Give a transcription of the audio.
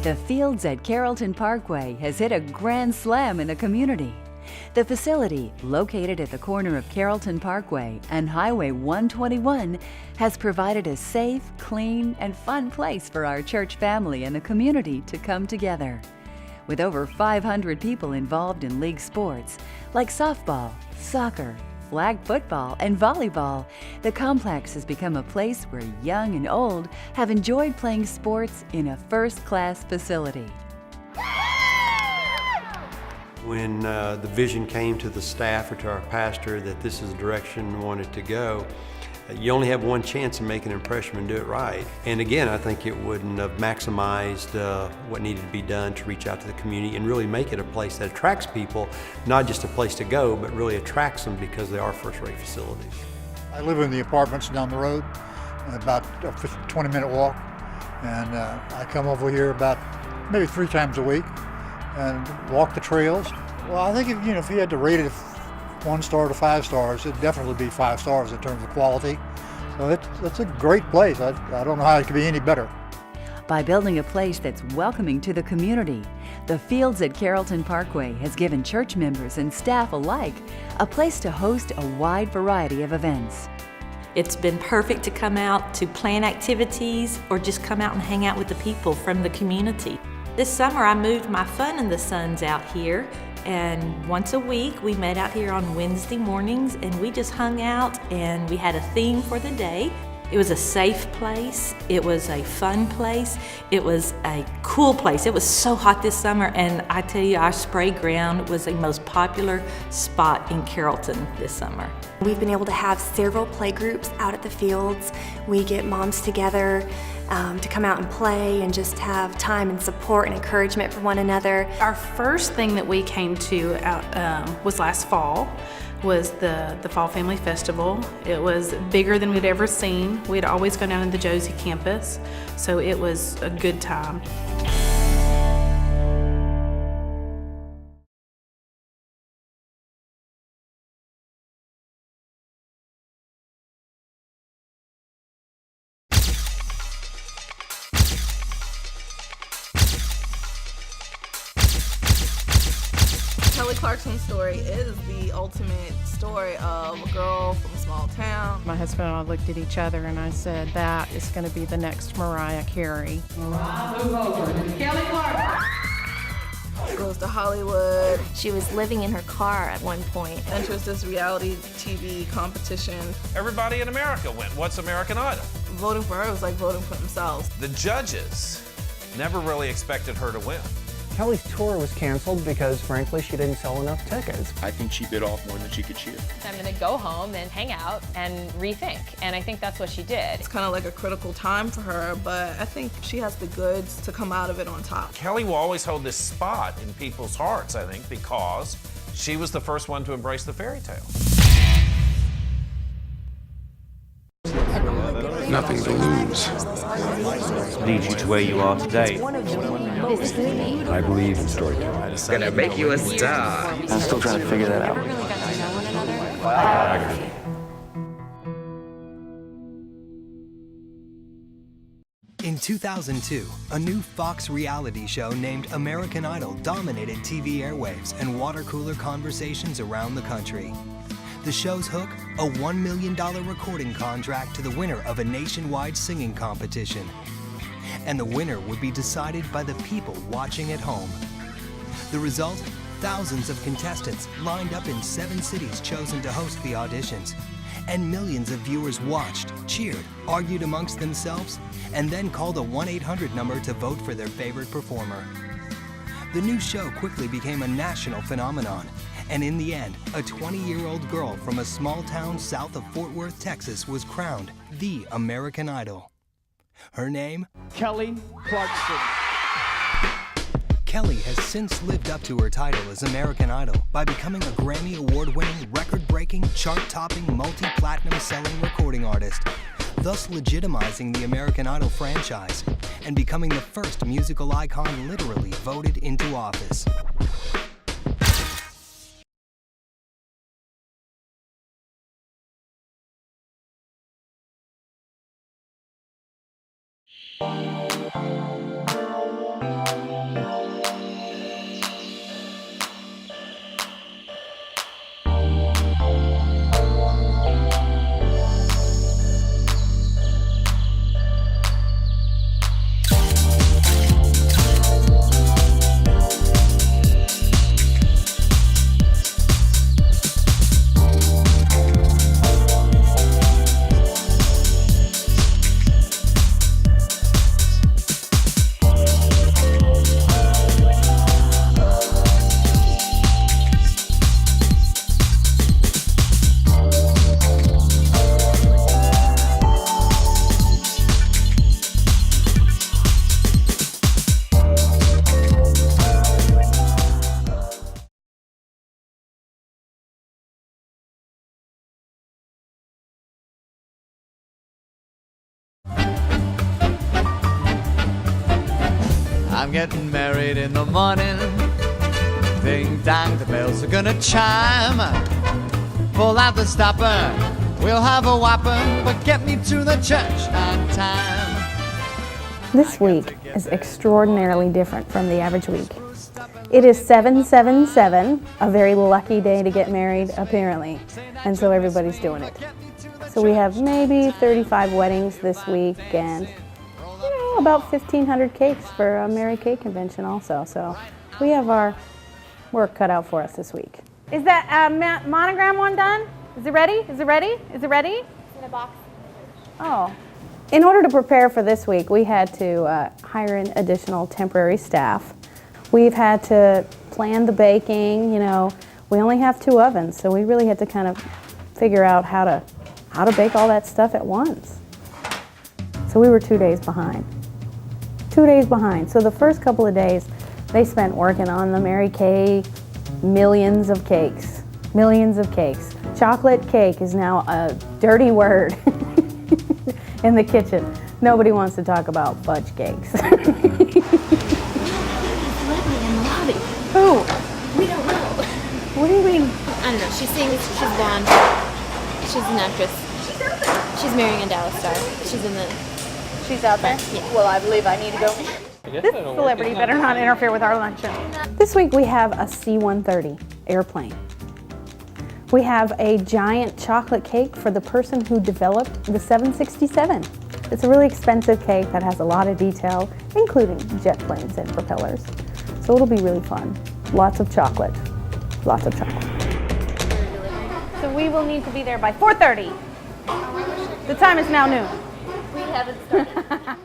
The Fields at Carrollton Parkway has hit a grand slam in the community. The facility, located at the corner of Carrollton Parkway and Highway 121, has provided a safe, clean, and fun place for our church family and the community to come together. With over 500 people involved in league sports like softball, soccer, flag football, and volleyball, the complex has become a place where young and old have enjoyed playing sports in a first-class facility. When the vision came to the staff or to our pastor that this is the direction we wanted to go, you only have one chance to make an impression and do it right. And again, I think it wouldn't have maximized what needed to be done to reach out to the community and really make it a place that attracts people, not just a place to go, but really attracts them because they are first-rate facilities. I live in the apartments down the road, about a 20-minute walk, and I come over here about maybe 3 times a week and walk the trails. Well, I think if you had to rate it 1 star to 5 stars, it'd definitely be 5 stars in terms of quality. So it's a great place. I don't know how it could be any better. By building a place that's welcoming to the community, the Fields at Carrollton Parkway has given church members and staff alike a place to host a wide variety of events. It's been perfect to come out to plan activities or just come out and hang out with the people from the community. This summer I moved my Fun in the Suns out here, and once a week we met out here on Wednesday mornings and we just hung out and we had a theme for the day. It was a safe place, it was a fun place, it was a cool place. It was so hot this summer, and I tell you, our spray ground was the most popular spot in Carrollton this summer. We've been able to have several play groups out at the fields. We get moms together to come out and play and just have time and support and encouragement for one another. Our first thing that we came to was last fall, was the Fall Family Festival. It was bigger than we'd ever seen. We'd always gone down to the Josie campus, so it was a good time. Kelly Clarkson's story is the ultimate story of a girl from a small town. My husband and I looked at each other and I said, that is going to be the next Mariah Carey. Kelly Clarkson goes to Hollywood. She was living in her car at one point. Enters this reality TV competition. Everybody in America went, what's American Idol? Voting for her was like voting for themselves. The judges never really expected her to win. Kelly's tour was canceled because, frankly, she didn't sell enough tickets. I think she bit off more than she could chew. I'm gonna go home and hang out and rethink, and I think that's what she did. It's kind of like a critical time for her, but I think she has the goods to come out of it on top. Kelly will always hold this spot in people's hearts, I think, because she was the first one to embrace the fairy tale. Nothing to lose. Leads you to where you are today. I believe in storytelling. Gonna make you a star. I'm still trying to figure that out. Biography. In 2002, a new Fox reality show named American Idol dominated TV airwaves and water cooler conversations around the country. The show's hook, a $1 million recording contract to the winner of a nationwide singing competition. And the winner would be decided by the people watching at home. The result? Thousands of contestants lined up in 7 cities chosen to host the auditions. And millions of viewers watched, cheered, argued amongst themselves, and then called a 1-800 number to vote for their favorite performer. The new show quickly became a national phenomenon. And in the end, a 20-year-old girl from a small town south of Fort Worth, Texas, was crowned the American Idol. Her name? Kelly Clarkson. Kelly has since lived up to her title as American Idol by becoming a Grammy Award-winning, record-breaking, chart-topping, multi-platinum selling recording artist, thus legitimizing the American Idol franchise and becoming the first musical icon literally voted into office. I'm getting married in the morning. Ding dong, the bells are gonna chime. Pull out the stopper, we'll have a whopper, but get me to the church on time. This week is extraordinarily different from the average week. It is 777, a very lucky day to get married, apparently, and so everybody's doing it. So we have maybe 35 weddings this week and about 1,500 cakes for a Mary Kay convention also. So we have our work cut out for us this week. Is that monogram one done? Is it ready? Is it ready? Is it ready? In a box. Oh. In order to prepare for this week, we had to hire in additional temporary staff. We've had to plan the baking. You know, we only have 2 ovens, so we really had to kind of figure out how to bake all that stuff at once. So we were 2 days behind. 2 days behind. So the first couple of days, they spent working on the Mary Kay millions of cakes. Millions of cakes. Chocolate cake is now a dirty word in the kitchen. Nobody wants to talk about fudge cakes. Who? We don't know. What do you mean? I don't know. She sings. She's blonde. She's an actress. She's marrying a Dallas star. She's in the. She's out there? Yeah. Well, I believe I need to go. This celebrity better not interfere with our luncheon. This week we have a C-130 airplane. We have a giant chocolate cake for the person who developed the 767. It's a really expensive cake that has a lot of detail, including jet planes and propellers. So it'll be really fun. Lots of chocolate. Lots of chocolate. So we will need to be there by 4:30. The time is now noon. We haven't started.